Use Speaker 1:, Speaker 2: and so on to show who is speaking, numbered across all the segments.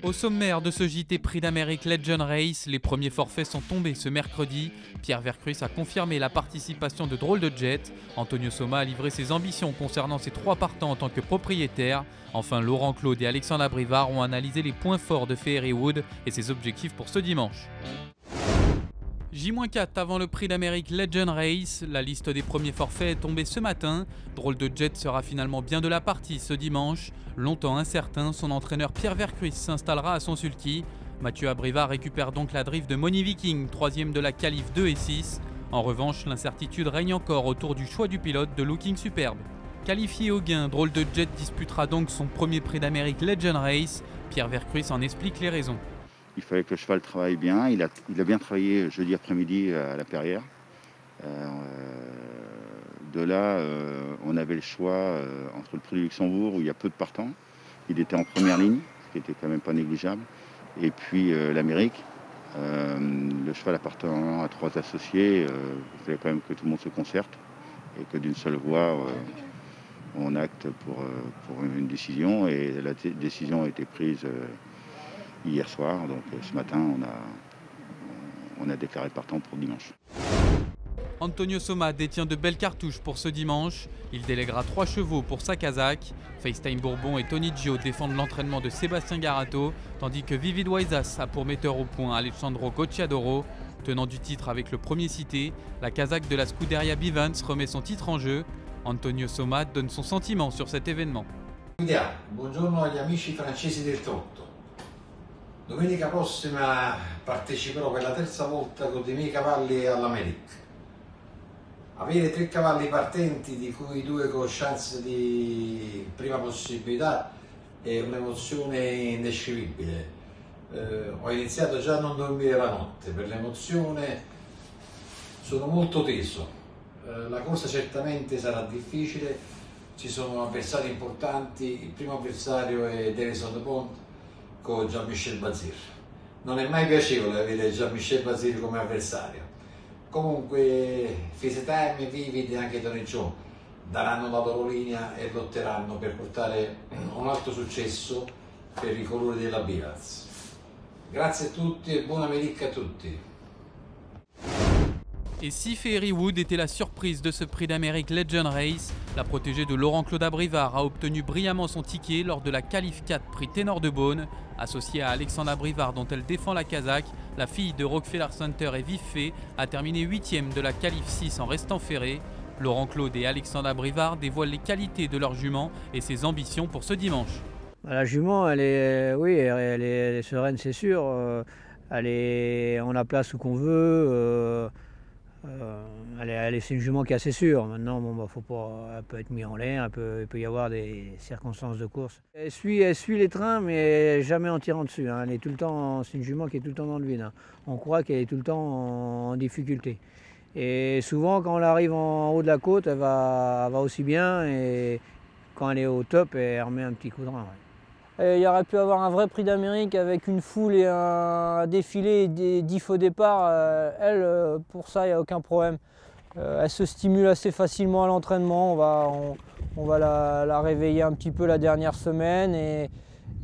Speaker 1: Au sommaire de ce JT Prix d'Amérique Legend Race, les premiers forfaits sont tombés ce mercredi. Pierre Vercruis a confirmé la participation de Drôle de Jet. Antonio Soma a livré ses ambitions concernant ses 3 partants en tant que propriétaire. Enfin, Laurent Claude et Alexandre Abrivard ont analysé les points forts de Fairywood et ses objectifs pour ce dimanche. J-4 avant le Prix d'Amérique Legend Race, la liste des premiers forfaits est tombée ce matin. Drôle de Jet sera finalement bien de la partie ce dimanche. Longtemps incertain, son entraîneur Pierre Vercruis s'installera à son sulky. Mathieu Abrivard récupère donc la drift de Money Viking, 3e de la qualif 2 et 6. En revanche, l'incertitude règne encore autour du choix du pilote de Looking Superbe. Qualifié au gain, Drôle de Jet disputera donc son premier Prix d'Amérique Legend Race. Pierre Vercruis en explique les raisons.
Speaker 2: Il fallait que le cheval travaille bien. Il a bien travaillé jeudi après-midi à la Perrière. De là, on avait le choix entre le Prix du Luxembourg, où il y a peu de partants. Il était en première ligne, ce qui était quand même pas négligeable. Et puis l'Amérique. Le cheval appartenant à 3 associés, il fallait quand même que tout le monde se concerte et que d'une seule voix, on acte pour une décision. Et la décision a été prise hier soir, donc ce matin on a déclaré partant pour dimanche.
Speaker 1: Antonio Soma détient de belles cartouches pour ce dimanche. Il déléguera 3 chevaux pour sa Kazakh. FaceTime Bourbon et Tony Gio défendent l'entraînement de Sébastien Garato, tandis que Vivid Waisas a pour metteur au point Alessandro Gocciadoro. Tenant du titre avec le premier cité, la Kazakh de la Scuderia Bivans remet son titre en jeu. Antonio Soma donne son sentiment sur cet événement.
Speaker 3: Buongiorno agli amici francesi del trotto. Domenica prossima parteciperò per la 3ª volta con i miei cavalli all'Amérique. Avere 3 cavalli partenti, di cui 2 con chance di prima possibilità, è un'emozione indescrivibile. Ho iniziato già a non dormire la notte per l'emozione, sono molto teso. La corsa certamente sarà difficile, ci sono avversari importanti. Il primo avversario è Denison de Pont con Jean-Michel Bazir. Non è mai piacevole avere Jean-Michel Bazir come avversario. Comunque FaceTime, Vivid e anche Tony Gio daranno la loro linea e lotteranno per portare un alto successo per i colori della Bivans. Grazie a tutti e buon America a tutti.
Speaker 1: Et si Fairywood était la surprise de ce Prix d'Amérique Legend Race, la protégée de Laurent Claude Abrivard a obtenu brillamment son ticket lors de la qualif 4 Prix Ténor de Beaune. Associée à Alexandre Abrivard dont elle défend la Kazakh, la fille de Rockefeller Center et Vive Fée a terminé 8e de la qualif 6 en restant ferrée. Laurent Claude et Alexandre Abrivard dévoilent les qualités de leur jument et ses ambitions pour ce dimanche.
Speaker 4: La jument, elle est sereine, c'est sûr. On la place où qu'on veut. C'est une jument qui est assez sûre. Maintenant, faut pas, elle peut être mise en l'air, il peut y avoir des circonstances de course. Elle suit les trains, mais jamais en tirant dessus. Hein. C'est une jument qui est tout le temps dans le vide. Hein. On croit qu'elle est tout le temps en difficulté. Et souvent, quand elle arrive en haut de la côte, elle va aussi bien. Et quand elle est au top, elle remet un petit coup de rein. Ouais.
Speaker 5: Il y aurait pu avoir un vrai Prix d'Amérique avec une foule et un défilé et des 10 faux départs. Elle, pour ça, il n'y a aucun problème. Elle se stimule assez facilement à l'entraînement. On va la réveiller un petit peu la dernière semaine et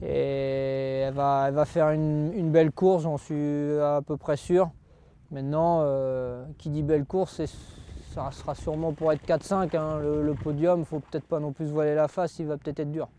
Speaker 5: elle va faire une belle course, j'en suis à peu près sûr. Maintenant, qui dit belle course, ça sera sûrement pour être 4-5. Hein. Le podium, il ne faut peut-être pas non plus se voiler la face, il va peut-être être dur.